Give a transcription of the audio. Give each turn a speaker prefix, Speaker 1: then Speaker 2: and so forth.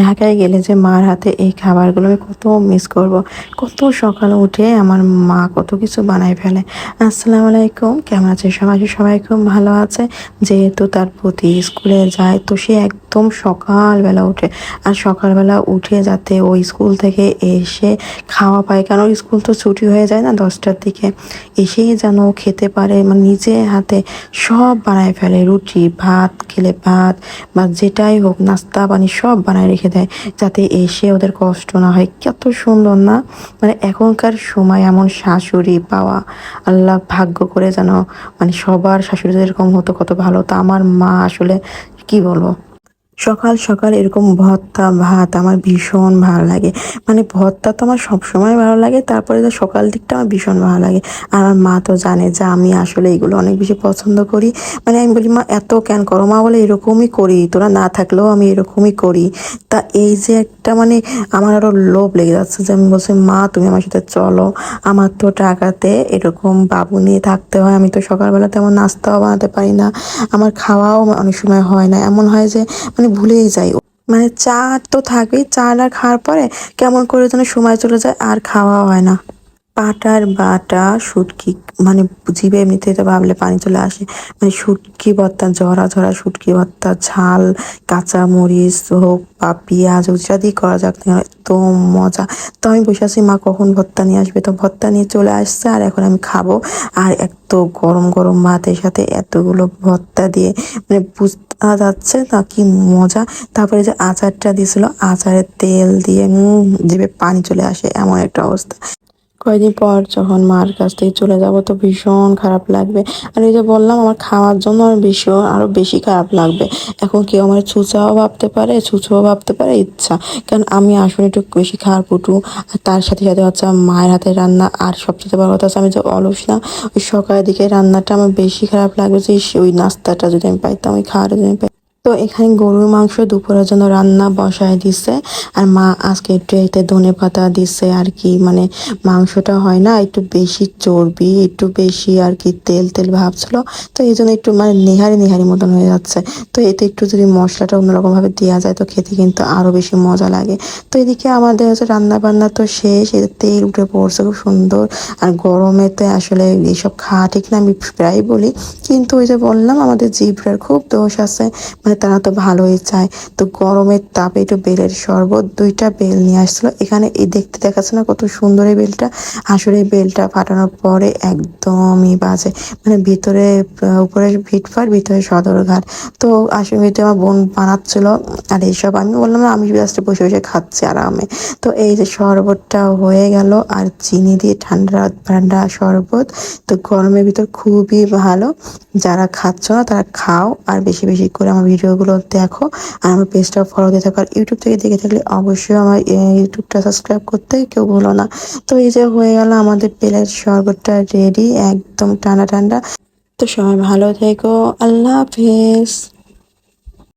Speaker 1: ঢাকায় গেলে যে মার হাতে এই খাবারগুলো আমি কত মিস করব। কত সকালে উঠে আমার মা কত কিছু বানাই ফেলে। আসসালামু আলাইকুম, কেমন আছে সবাই? সবাই খুব ভালো আছে। যেহেতু তার প্রতি স্কুলে যায়, তো সে একদম সকালবেলা উঠে, আর সকালবেলা উঠে যাতে ওই স্কুল থেকে এসে খাওয়া পায়, কারণ ওই স্কুল তো ছুটি হয়ে যায় না 10টার দিকে, এসেই যেন খেতে পারে। মানে নিজে হাতে সব বানায় ফেলে, রুটি ভাত খেলে ভাত বা যেটাই হোক নাস্তা পানি সব বানায় রেখে দেয়, যাতে এসে ওদের কষ্ট না হয়। কত সুন্দর না? মানে এখনকার সময় এমন শাশুড়ি পাওয়া, আল্লাহ ভাগ্য করে যেন, মানে সবার শাশুড়ি যদি এরকম হতো কত ভালো হতো। আমার মা আসলে কি বলবো, সকাল সকাল এরকম ভর্তা ভাত আমার ভীষণ ভালো লাগে। মানে ভর্তা তো আমার সবসময় ভালো লাগে, তারপরে যে সকাল দিকটা আমার ভীষণ ভালো লাগে। আর আমার মা তো জানে যে আমি আসলে এগুলো অনেক বেশি পছন্দ করি। মানে আমি বলি, মা এত কেন করো? মা বলে এরকমই করি, তোরা না থাকলেও আমি এরকমই করি। তা এই যে একটা মানে আমার আরো লোভ লেগে যাচ্ছে, যে আমি বলছি মা তুমি আমার সাথে চলো। আমার তো টাকাতে এরকম বাবু নিয়ে থাকতে হয়, আমি তো সকালবেলা তেমন নাস্তাও বানাতে পারি না, আমার খাওয়াও অনেক সময় হয় না। এমন হয় যে মানে ভুলেই যাই। মানে চা তো থাকেই, চা না খাওয়ার পরে কেমন করে যেন সময় চলে যায় আর খাওয়া হয় না। পাটার বাটা শুটকি, মানে জিভে এমনিতে তো ভাবলে পানি চলে আসে। মানে শুটকি ভর্তা, ঝরা ঝরা শুটকি ভর্তা, ঝাল কাঁচা মরিচ হোক বা পেঁয়াজ হোক, যেটা দিয়ে করা যাক না কেন, এত মজা। তো আমি বসে আছি মা কখন ভর্তা নিয়ে আসবে, তো ভর্তা নিয়ে চলে আসছে আর এখন আমি খাবো। আর এত গরম গরম ভাতের সাথে এতগুলো ভর্তা দিয়ে, মানে বুঝতে যাচ্ছে না কি মজা। তারপরে যে আচারটা দিয়েছিল, আচারের তেল দিয়ে জিভে পানি চলে আসে, এমন একটা অবস্থা। কয়েকদিন পর যখন মার কাছ থেকে চলে যাব, তো ভীষণ খারাপ লাগবে। আর এই যে বললাম, আমার খাওয়ার জন্য আরো বেশি খারাপ লাগবে। এখন কেউ আমার ছুঁচাও ভাবতে পারে, ছুঁচোও ভাবতে পারে, ইচ্ছা। কারণ আমি আসলে একটু বেশি খাওয়ার পটু। আর তার সাথে সাথে হচ্ছে আমার মায়ের হাতের রান্না, আর সবচেয়ে বড় কথা হচ্ছে আমি যে অলস না, ওই সকালের দিকে রান্নাটা আমার বেশি খারাপ লাগবে। যে ওই নাস্তাটা যদি আমি পাইতাম, ওই খাওয়াটা যদি আমি পাইতাম। তো এখানে গরুর মাংস দুপুরের জন্য রান্না বসায় দিছে। আর মা আজকে একটু এতে ধনেপাতা দিছে আর কি। মানে মাংসটা হয় না একটু বেশি চর্বি, একটু বেশি আর কি তেল তেল ভাব ছিল। তো এই জন্য একটু মানে নেহারি নেহারি মতন হয়ে যাচ্ছে। তো এতে একটু যদি মশলাটা অন্যরকম ভাবে দেওয়া যায়, তো খেতে কিন্তু আরো বেশি মজা লাগে। তো এদিকে আমাদের হচ্ছে রান্না বান্না তো শেষ, এতে তেল উঠে পড়ছে খুব সুন্দর। আর গরমেতে আসলে এইসব খাওয়া ঠিক না, আমি প্রায় বলি। কিন্তু ওই যে বললাম, আমাদের জিভটার খুব দোষ আছে, মানে তারা তো ভালোই চায়। তো গরমের তাপে একটু বেলের শরবত, 2টা বেল নিয়ে আসছিলো। এখানে এই দেখতে দেখাচ্ছে না কত সুন্দর এই বেলটা? আসলে এই বেলটা ফাটানোর পরে একদমই বাজে, মানে ভিতরে উপরে ফিটফাট, ভিতরে সদরঘাট। তো আসলে এটা আমার বোন বানাচ্ছিল। আর এইসব আমি বললাম না, আমি জাস্ট বসে বসে খাচ্ছি আরামে। তো এই যে শরবতটা হয়ে গেল, আর চিনি দিয়ে ঠান্ডা ঠান্ডা শরবত। তো গরমের ভিতর খুবই ভালো। যারা খাচ্ছ না তারা খাও, আর বেশি বেশি করে আমার ভিডিওগুলো দেখো। আর আমার পেজটা ফলো দিয়ে থাকো। আর ইউটিউব থেকে দেখে থাকলে অবশ্যই আমার ইউটিউবটা সাবস্ক্রাইব করতে কেউ ভুলো না। তো এই যে হয়ে গেল আমাদের বেলের শরবতটা রেডি, একদম ঠান্ডা ঠান্ডা। তো সবাই ভালো থেকো, আল্লাহ হাফেজ।